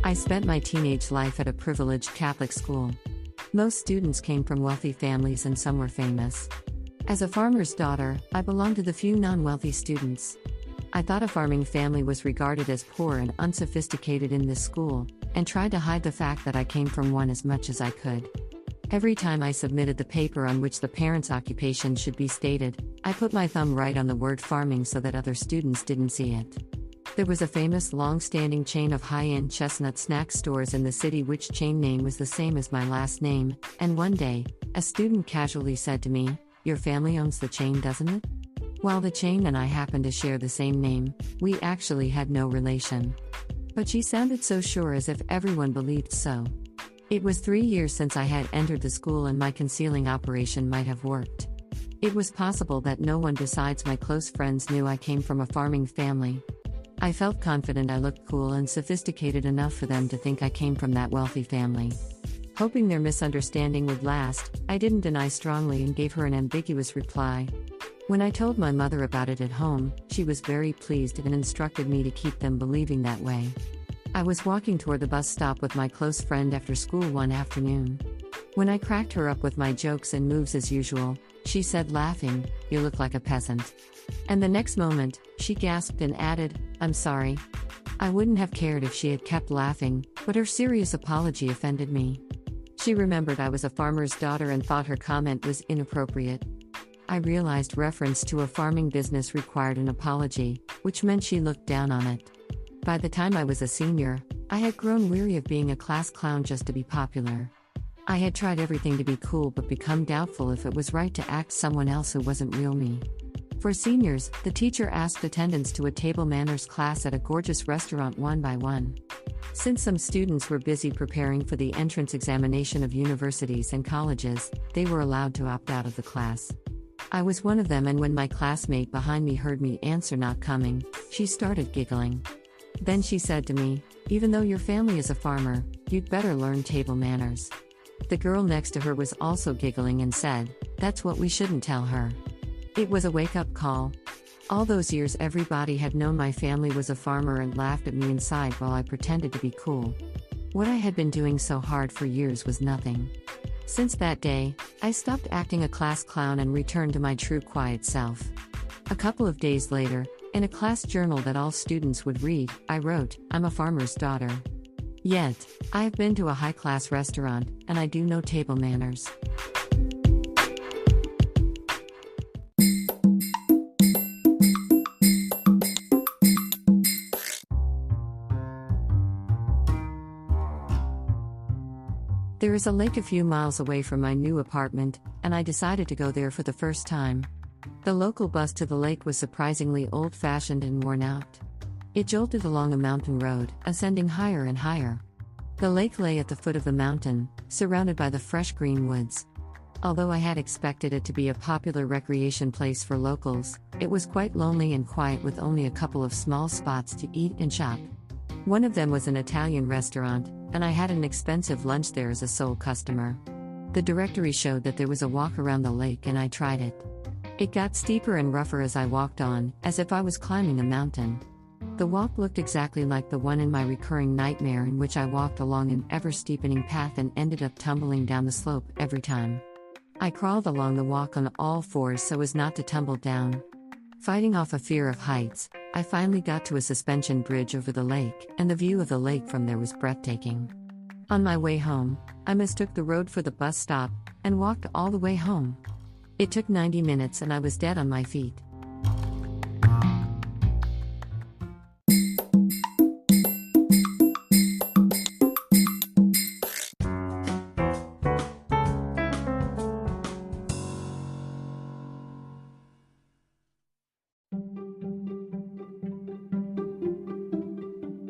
I spent my teenage life at a privileged Catholic school. Most students came from wealthy families and some were famous. As a farmer's daughter, I belonged to the few non-wealthy students. I thought a farming family was regarded as poor and unsophisticated in this school, and tried to hide the fact that I came from one as much as I could. Every time I submitted the paper on which the parents' occupation should be stated, I put my thumb right on the word farming so that other students didn't see it. There was a famous long-standing chain of high-end chestnut snack stores in the city which chain name was the same as my last name, and one day, a student casually said to me, "Your family owns the chain, doesn't it?" While the chain and I happened to share the same name, we actually had no relation. But she sounded so sure as if everyone believed so. It was 3 years since I had entered the school and my concealing operation might have worked. It was possible that no one besides my close friends knew I came from a farming family. I felt confident I looked cool and sophisticated enough for them to think I came from that wealthy family. Hoping their misunderstanding would last, I didn't deny strongly and gave her an ambiguous reply. When I told my mother about it at home, she was very pleased and instructed me to keep them believing that way. I was walking toward the bus stop with my close friend after school one afternoon. When I cracked her up with my jokes and moves as usual, she said laughing, "You look like a peasant." And the next moment, she gasped and added, "I'm sorry." I wouldn't have cared if she had kept laughing, but her serious apology offended me. She remembered I was a farmer's daughter and thought her comment was inappropriate. I realized reference to a farming business required an apology, which meant she looked down on it. By the time I was a senior, I had grown weary of being a class clown just to be popular. I had tried everything to be cool but become doubtful if it was right to act someone else who wasn't real me. For seniors, the teacher asked attendants to a table manners class at a gorgeous restaurant one by one. Since some students were busy preparing for the entrance examination of universities and colleges, they were allowed to opt out of the class. I was one of them, and when my classmate behind me heard me answer not coming, she started giggling. Then she said to me, "Even though your family is a farmer, you'd better learn table manners." The girl next to her was also giggling and said, "That's what we shouldn't tell her." It was a wake-up call. All those years everybody had known my family was a farmer and laughed at me inside while I pretended to be cool. What I had been doing so hard for years was nothing. Since that day, I stopped acting a class clown and returned to my true quiet self. A couple of days later, in a class journal that all students would read, I wrote, "I'm a farmer's daughter. Yet, I have been to a high-class restaurant, and I do know table manners." There is a lake a few miles away from my new apartment, and I decided to go there for the first time. The local bus to the lake was surprisingly old-fashioned and worn out. It jolted along a mountain road, ascending higher and higher. The lake lay at the foot of the mountain, surrounded by the fresh green woods. Although I had expected it to be a popular recreation place for locals, it was quite lonely and quiet with only a couple of small spots to eat and shop. One of them was an Italian restaurant, and I had an expensive lunch there as a sole customer. The directory showed that there was a walk around the lake and I tried it. It got steeper and rougher as I walked on, as if I was climbing a mountain. The walk looked exactly like the one in my recurring nightmare, in which I walked along an ever-steepening path and ended up tumbling down the slope every time. I crawled along the walk on all fours so as not to tumble down. Fighting off a fear of heights, I finally got to a suspension bridge over the lake, and the view of the lake from there was breathtaking. On my way home, I mistook the road for the bus stop, and walked all the way home. It took 90 minutes and I was dead on my feet.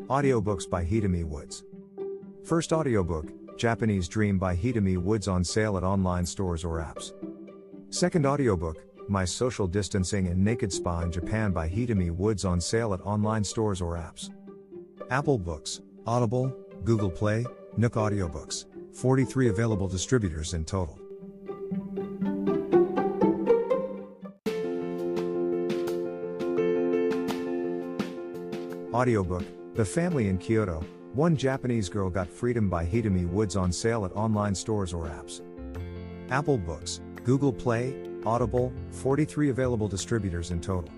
Audiobooks by Hidemi Woods. First audiobook, Japanese Dream by Hidemi Woods, on sale at online stores or apps. Second audiobook, My Social Distancing and Naked Spa in Japan by Hidemi Woods, on sale at online stores or apps. Apple Books, Audible, Google Play, Nook Audiobooks, 43 available distributors in total. Audiobook, The Family in Kyoto, One Japanese Girl Got Freedom by Hidemi Woods on sale at online stores or apps. Apple Books, Google Play, Audible, 43 available distributors in total.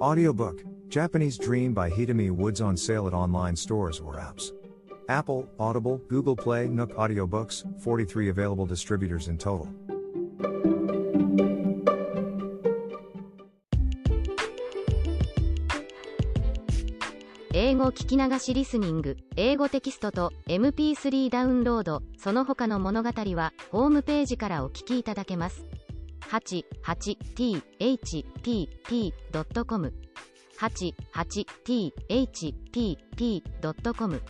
Audiobook, Japanese Dream by Hidemi Woods on sale at online stores or apps. Apple, Audible, Google Play, Nook Audiobooks, 43 available distributors in total. 英語聞き流しリスニング、英語テキストと MP3 ダウンロード、その他の物語はホームページからお聞きいただけます。88thpp.com 88thpp.com